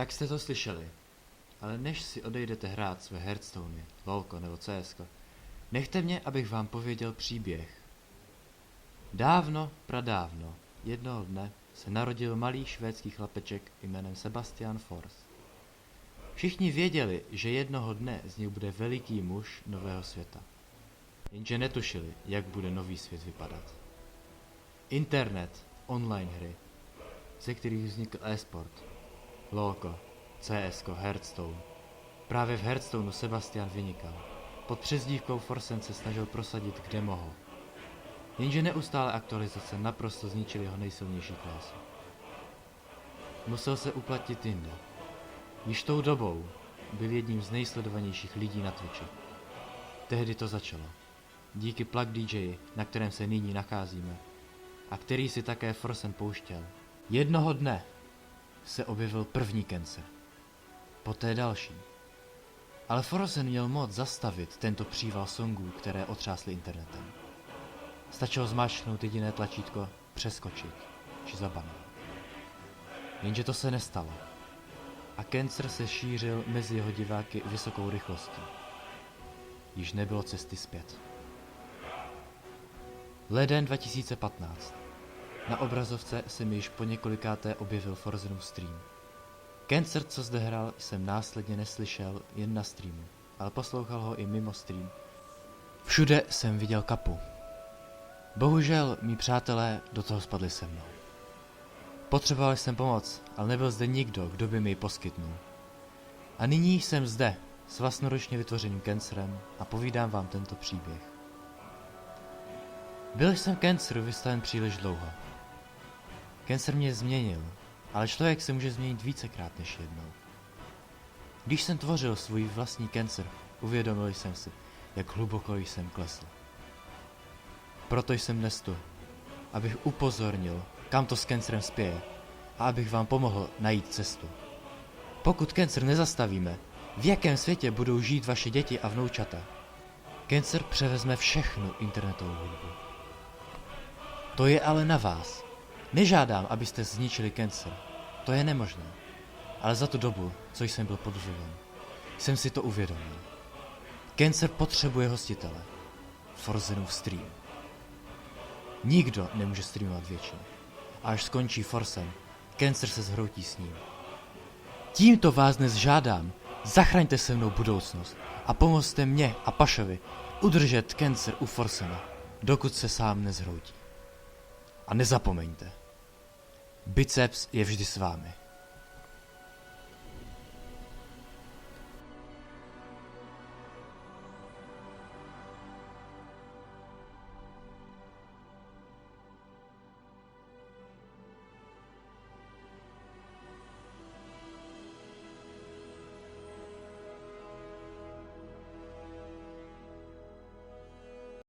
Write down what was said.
Tak jste to slyšeli. Ale než si odejdete hrát své Hearthstony, LOLko nebo CSko, nechte mě, abych vám pověděl příběh. Dávno, pradávno, jednoho dne se narodil malý švédský chlapeček jménem Sebastian Fors. Všichni věděli, že jednoho dne z něj bude veliký muž nového světa. Jenže netušili, jak bude nový svět vypadat. Internet, online hry, ze kterých vznikl e-sport, LOLko, CSko, Hearthstone. Právě v Hearthstoneu Sebastian vynikal. Pod přezdívkou Forsen se snažil prosadit kde mohl. Jenže neustále aktualizace naprosto zničily jeho nejsilnější klásu. Musel se uplatit jinde. Již tou dobou byl jedním z nejsledovanějších lidí na Twitchi. Tehdy to začalo. Díky Plug DJ, na kterém se nyní nacházíme, a který si také Forsen pouštěl. Jednoho dne se objevil první cancer. Poté další. Ale Forsen měl moc zastavit tento příval songů, které otřásly internetem. Stačilo zmáčknout jediné tlačítko přeskočit či zabanovat. Jenže to se nestalo. A cancer se šířil mezi jeho diváky vysokou rychlostí. Již nebylo cesty zpět. Leden 2015. Na obrazovce se mi již po několikáté objevil Forsenův stream. Cancer, co zde hrál, jsem následně neslyšel jen na streamu, ale poslouchal ho i mimo stream. Všude jsem viděl kapu. Bohužel mí přátelé do toho spadli se mnou. Potřeboval jsem pomoc, ale nebyl zde nikdo, kdo by mi ji poskytnul. A nyní jsem zde s vlastnoručně vytvořeným cancerem a povídám vám tento příběh. Byl jsem canceru vystaven příliš dlouho. Cancer mě změnil, ale člověk se může změnit vícekrát než jednou. Když jsem tvořil svůj vlastní cancer, uvědomil jsem si, jak hluboko jsem klesl. Proto jsem dnes tu, abych upozornil, kam to s cancerem spěje a abych vám pomohl najít cestu. Pokud cancer nezastavíme, v jakém světě budou žít vaše děti a vnoučata? Cancer převezme všechnu internetovou hudbu. To je ale na vás. Nežádám, abyste zničili cancer. To je nemožné. Ale za tu dobu, co jsem byl pod vlivem, jsem si to uvědomil. Cancer potřebuje hostitele. Forsenův stream. Nikdo nemůže streamovat věčně. A až skončí Forsen, cancer se zhroutí s ním. Tímto vás dnes žádám, zachraňte se mnou budoucnost a pomozte mě a Pašovi udržet cancer u Forsena, dokud se sám nezhroutí. A nezapomeňte, biceps je vždy s vámi.